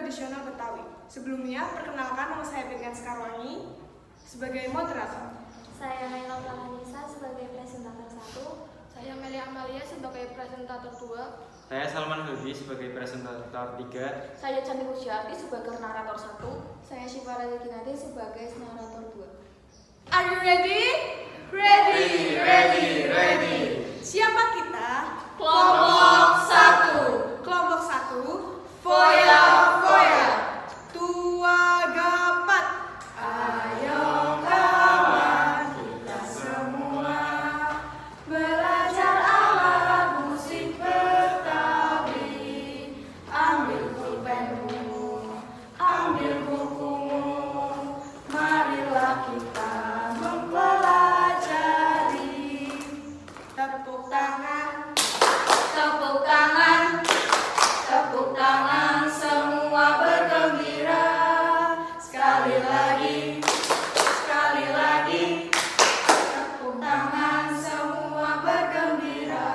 tradisional Betawi. Sebelumnya, perkenalkan nama saya Benian Sekarwangi sebagai moderator. Saya Naila Prahanisa sebagai presentator 1. Saya Meli Amalia sebagai presentator 2. Saya Salman Hilvi sebagai presentator 3. Saya Cantik Usyati sebagai narator 1. Saya Syifa Raditya sebagai narator 2. Are you ready? Ready. Siapa kita? Kelompok 1. Kelompok 1. Foya. Tua gapat. Ayo kawan, kita semua belajar alat musik Betawi. Ambil pulpenmu, ambil bukumu, marilah kita mempelajari. Tepuk tangan. Tepuk tangan semua bergembira. Sekali lagi. Tepuk tangan semua bergembira.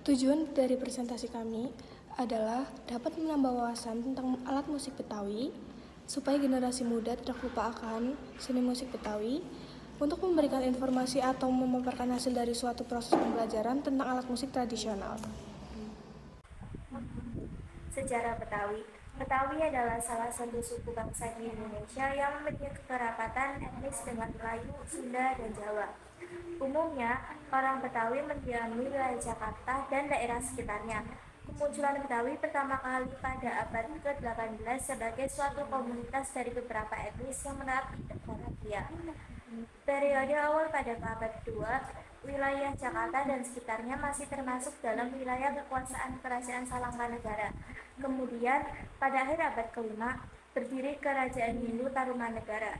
Tujuan dari presentasi kami adalah dapat menambah wawasan tentang alat musik Betawi, supaya generasi muda tidak lupa akan seni musik Betawi, untuk memberikan informasi atau memaparkan hasil dari suatu proses pembelajaran tentang alat musik tradisional. Sejarah Betawi. Betawi adalah salah satu suku bangsa di Indonesia yang memiliki kekerabatan etnis dengan Melayu, Sunda, dan Jawa. Umumnya, orang Betawi mendiami wilayah Jakarta dan daerah sekitarnya. Kemunculan Betawi pertama kali pada abad ke-18 sebagai suatu komunitas dari beberapa etnis yang menetap di Batavia. Periode awal pada abad kedua, wilayah Jakarta dan sekitarnya masih termasuk dalam wilayah kekuasaan Kerajaan Salangkanegara. Kemudian, pada akhir abad kelima, berdiri Kerajaan Hindu Tarumanegara.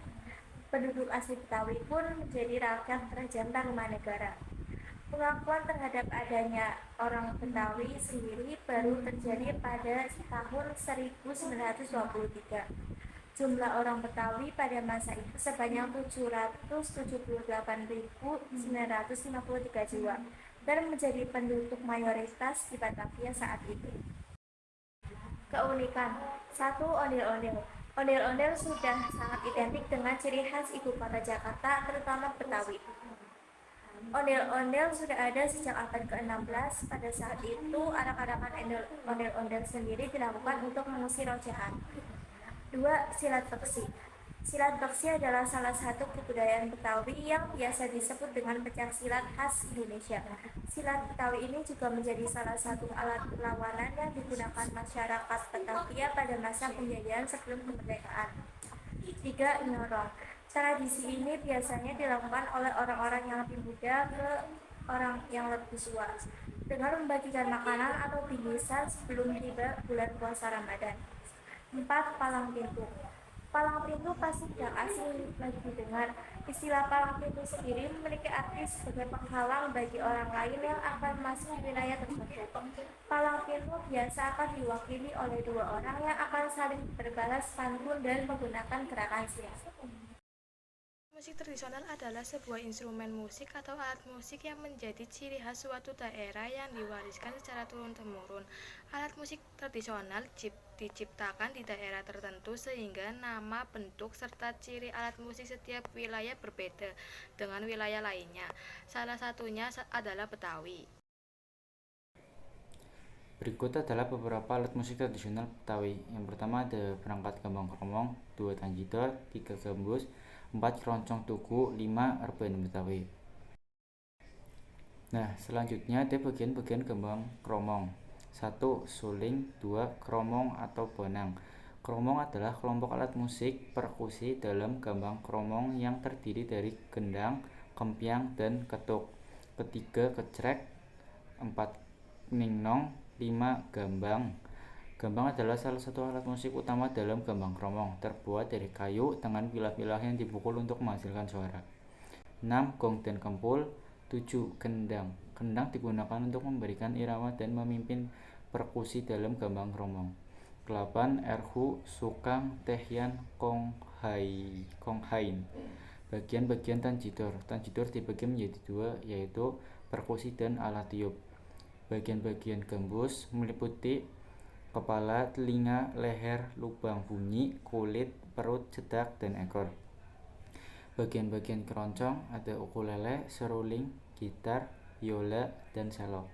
Penduduk asli Betawi pun menjadi rakyat Kerajaan Tarumanegara. Pengakuan terhadap adanya orang Betawi sendiri baru terjadi pada tahun 1923. Jumlah orang Betawi pada masa itu sebanyak 778.953 jiwa dan menjadi penduduk mayoritas di Batavia saat itu. Keunikan 1. Ondel-ondel. Ondel-ondel sudah sangat identik dengan ciri khas ibu kota Jakarta, terutama Betawi. Ondel-ondel sudah ada sejak abad ke-16. Pada saat itu, arak-arakan ondel-ondel sendiri dilakukan untuk mengusir roh jahat. 2. Silat beksi. Silat beksi adalah salah satu kebudayaan Betawi yang biasa disebut dengan pencak silat khas Indonesia. Silat Betawi ini juga menjadi salah satu alat perlawanan yang digunakan masyarakat Batavia pada masa penjajahan sebelum kemerdekaan. 3. Nyorong. Tradisi ini biasanya dilakukan oleh orang-orang yang lebih muda ke orang yang lebih tua dengan membagikan makanan atau bingkisan sebelum tiba bulan puasa Ramadan. 4. Palang pintu. Palang pintu pasti tidak asing lagi didengar. Istilah palang pintu sendiri memiliki arti sebagai penghalang bagi orang lain yang akan masuk di wilayah tertentu. Palang pintu biasa akan diwakili oleh dua orang yang akan saling berbalas pantun dan menggunakan gerakan silat. Musik tradisional adalah sebuah instrumen musik atau alat musik yang menjadi ciri khas suatu daerah yang diwariskan secara turun-temurun. Alat musik tradisional diciptakan di daerah tertentu sehingga nama, bentuk, serta ciri alat musik setiap wilayah berbeda dengan wilayah lainnya. Salah satunya adalah Betawi. Berikut adalah beberapa alat musik tradisional Betawi. Yang pertama ada perangkat gambang kromong, 2 tanjidor, 3 gambus, 4 keroncong tugu, 5 erben Betawi. Nah, selanjutnya ada bagian-bagian gambang kromong. 1. Suling, 2. Kromong atau bonang. Kromong adalah kelompok alat musik perkusi dalam gambang kromong yang terdiri dari gendang, kempiang, dan ketuk. Ketiga, kecrek, 4 ningnong, 5 gambang. Gambang adalah salah satu alat musik utama dalam gambang kromong, terbuat dari kayu dengan pilah-pilah yang dipukul untuk menghasilkan suara. 6. Gong dan kempul. 7. Kendang. Kendang digunakan untuk memberikan irama dan memimpin perkusi dalam gambang kromong. 8. Erhu, sukang, tehyan, konghain. Bagian-bagian tanjidor. Tanjidor dibagi menjadi 2, yaitu perkusi dan alat tiup. Bagian-bagian gambus meliputi kepala, telinga, leher, lubang bunyi, kulit, perut, cedak, dan ekor. Bagian-bagian keroncong ada ukulele, seruling, gitar, biola, dan cello.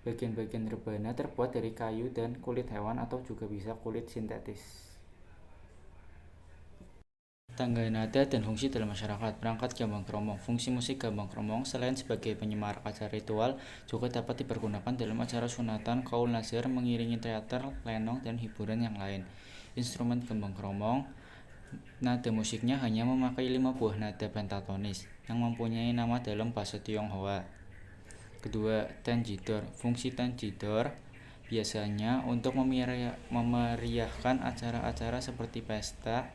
Bagian-bagian rebana terbuat dari kayu dan kulit hewan atau juga bisa kulit sintetis. Tangga nada dan fungsi dalam masyarakat. Perangkat gambang kromong. Fungsi musik gambang kromong selain sebagai penyemarak acara ritual, juga dapat dipergunakan dalam acara sunatan, kaul nazar, mengiringi teater, lenong, dan hiburan yang lain. Instrumen gambang kromong, nada musiknya hanya memakai 5 buah nada pentatonis yang mempunyai nama dalam bahasa Tionghoa. Kedua, tanjidor. Fungsi tanjidor biasanya untuk memeriahkan acara-acara seperti pesta,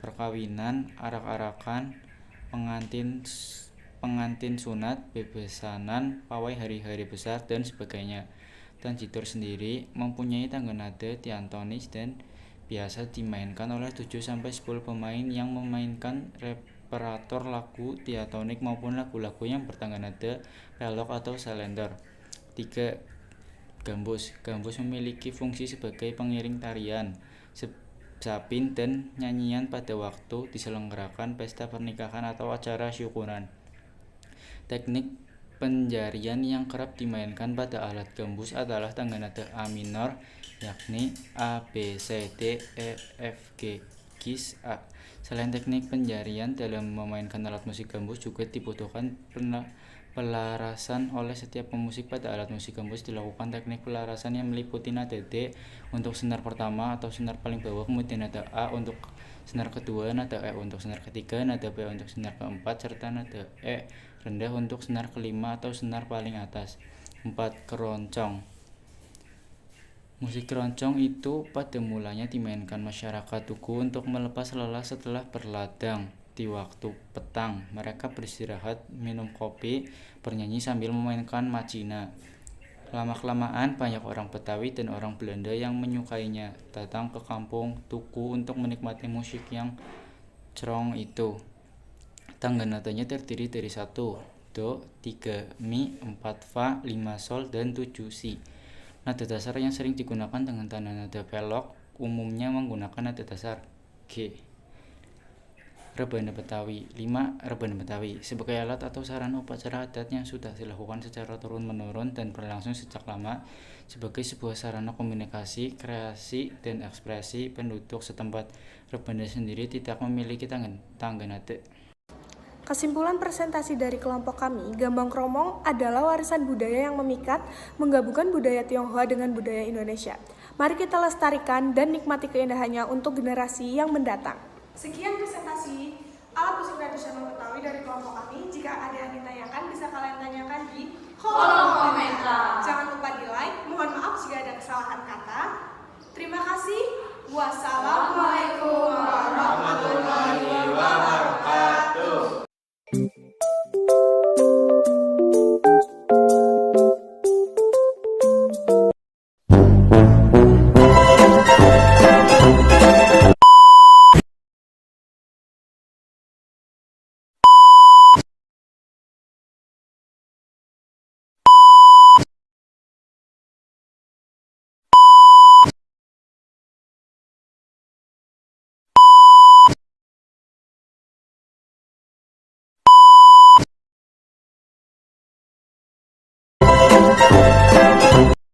perkawinan, arak-arakan, pengantin sunat, bebesanan, pawai hari-hari besar, dan sebagainya. Tanjidor sendiri mempunyai tangga nada diatonis dan biasa dimainkan oleh 7-10 pemain yang memainkan reperatur lagu diatonik maupun lagu-lagu yang bertangga nada relok atau salender. 3. Gambus. Gambus memiliki fungsi sebagai pengiring tarian, sapin, dan nyanyian pada waktu diselenggarakan pesta pernikahan atau acara syukuran. Teknik penjarian yang kerap dimainkan pada alat gambus adalah tangga nada A minor, yakni A, B, C, D, E, F, G, Gis, A. Selain teknik penjarian, dalam memainkan alat musik gambus juga dibutuhkan pelarasan oleh setiap pemusik. Pada alat musik gambus dilakukan teknik pelarasan yang meliputi nada D untuk senar pertama atau senar paling bawah, kemudian nada A untuk senar kedua, nada E untuk senar ketiga, nada B untuk senar keempat, serta nada E rendah untuk senar kelima atau senar paling atas. 4. Keroncong. Musik keroncong itu pada mulanya dimainkan masyarakat Tugu untuk melepas lelah setelah berladang. Di waktu petang, mereka beristirahat, minum kopi, bernyanyi sambil memainkan macina. Lama-kelamaan, banyak orang Betawi dan orang Belanda yang menyukainya datang ke kampung Tugu untuk menikmati musik yang cerong itu. Tangga nadanya terdiri dari 1 Do, 3 Mi, 4 Fa, 5 Sol, dan 7 Si. Nada dasar yang sering digunakan dengan tanda nada pelok umumnya menggunakan nada dasar G. Rebana Betawi. 5. Rebana Betawi sebagai alat atau sarana upacara adat yang sudah dilakukan secara turun-menurun dan berlangsung sejak lama sebagai sebuah sarana komunikasi, kreasi, dan ekspresi penduduk setempat. Rebana sendiri tidak memiliki tangga nada. Kesimpulan presentasi dari kelompok kami, gambang kromong adalah warisan budaya yang memikat, menggabungkan budaya Tionghoa dengan budaya Indonesia. Mari kita lestarikan dan nikmati keindahannya untuk generasi yang mendatang. Sekian presentasi alat musik tradisional Betawi dari kelompok kami. Jika ada yang ditanyakan, bisa kalian tanyakan di kolom komentar. Jangan lupa di like. Mohon maaf jika ada kesalahan kata. Terima kasih. Wassalamualaikum warahmatullahi wabarakatuh.